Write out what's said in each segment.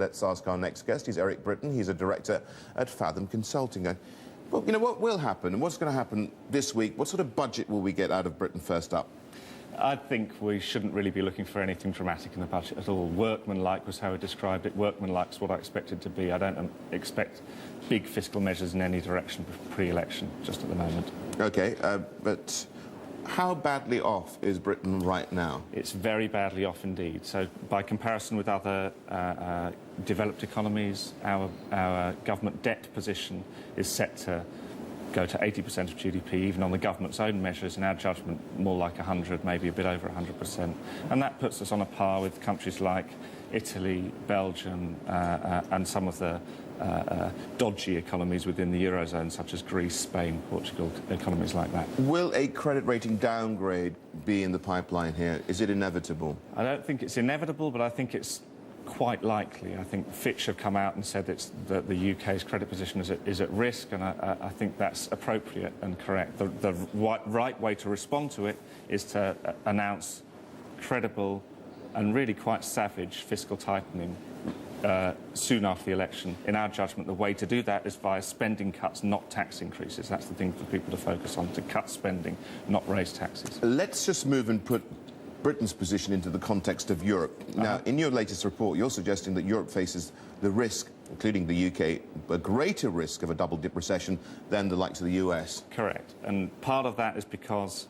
let's ask our next guest. He's Erik Britton. He's a director at Fathom Consulting. Well, you know, what will happen and what's going to happen this week? What sort of budget will we get out of Britain first up? I think we shouldn't really be looking for anything dramatic in the budget at all. Workmanlike was how I described it. Workmanlike is what I expect it to be. I don't expect big fiscal measures in any direction pre-election, just at the moment. OK, but how badly off is Britain right now? It's very badly off indeed. So by comparison with other developed economies, our government debt position is set to go to 80% of GDP, even on the government's own measures, in our judgment, more like 100, maybe a bit over 100%. And that puts us on a par with countries like Italy, Belgium, and some of the dodgy economies within the Eurozone, such as Greece, Spain, Portugal, economies like that. Will a credit rating downgrade be in the pipeline here? Is it inevitable? I don't think it's inevitable, but I think it's quite likely. I think Fitch have come out and said that the UK's credit position is at risk, and I think that's appropriate and correct. The right way to respond to it is to announce credible and really quite savage fiscal tightening soon after the election. In our judgment, the way to do that is via spending cuts, not tax increases. That's the thing for people to focus on, to cut spending, not raise taxes. Let's just move and put Britain's position into the context of Europe. Now, in your latest report, you're suggesting that Europe faces the risk, including the UK, a greater risk of a double-dip recession than the likes of the US. Correct. And part of that is because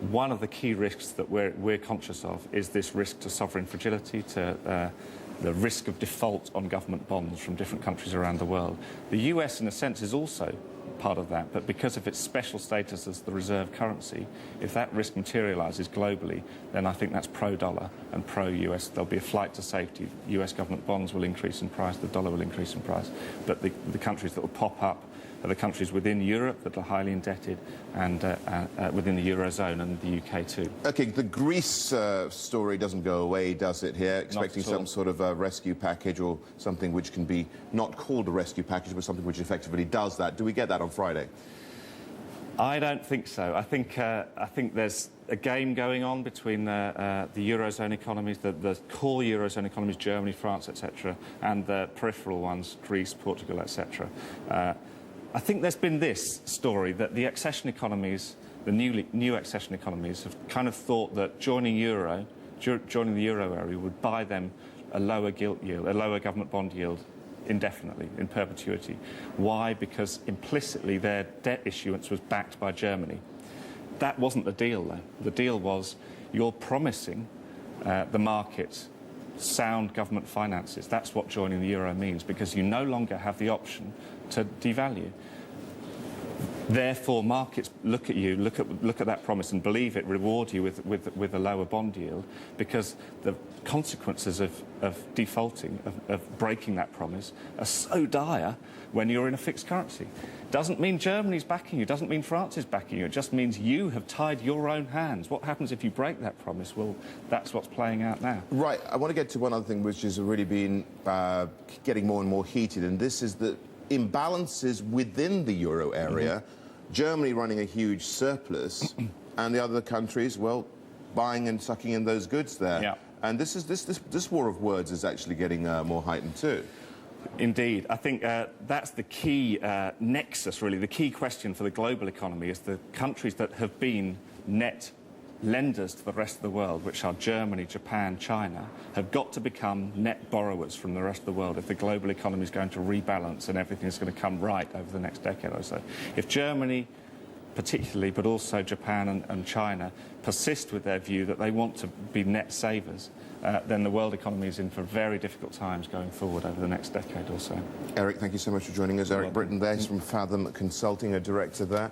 one of the key risks that we're conscious of is this risk to sovereign fragility, to the risk of default on government bonds from different countries around the world. The US, in a sense, is also part of that, but because of its special status as the reserve currency, if that risk materialises globally, then I think that's pro-dollar and pro-US. There'll be a flight to safety. US government bonds will increase in price, the dollar will increase in price, but the countries that will pop up are the countries within Europe that are highly indebted and within the Eurozone and the UK too. OK, the Greece story doesn't go away, does it, here? Expecting some sort of rescue package or something which can be not called a rescue package, but something which effectively does that. Do we get that on Friday? I don't think so. I think there's a game going on between the Eurozone economies, the core Eurozone economies, Germany, France, etc., and the peripheral ones, Greece, Portugal, etc. I think there's been this story that the accession economies, the new accession economies, have kind of thought that joining the euro area would buy them a lower gilt yield, a lower government bond yield indefinitely, in perpetuity. Why? Because implicitly their debt issuance was backed by Germany. That wasn't the deal, though. The deal was you're promising the market sound government finances. That's what joining the euro means, because you no longer have the option to devalue. Therefore, markets look at you, look at that promise and believe it, reward you with a lower bond yield, because the consequences of defaulting, of breaking that promise, are so dire when you're in a fixed currency. Doesn't mean Germany's backing you, doesn't mean France is backing you, it just means you have tied your own hands. What happens if you break that promise? Well, that's what's playing out now. Right, I want to get to one other thing which has really been getting more and more heated, and this is the imbalances within the euro area. Germany running a huge surplus and the other countries, well, buying and sucking in those goods there. Yeah. And this war of words is actually getting more heightened too. Indeed. I think that's the key nexus, really. The key question for the global economy is the countries that have been net lenders to the rest of the world, which are Germany, Japan, China, have got to become net borrowers from the rest of the world if the global economy is going to rebalance and everything is going to come right over the next decade or so. If Germany, particularly, but also Japan and China, persist with their view that they want to be net savers, then the world economy is in for very difficult times going forward over the next decade or so. Erik, thank you so much for joining us. Erik Britton there, he's from Fathom Consulting, a director there.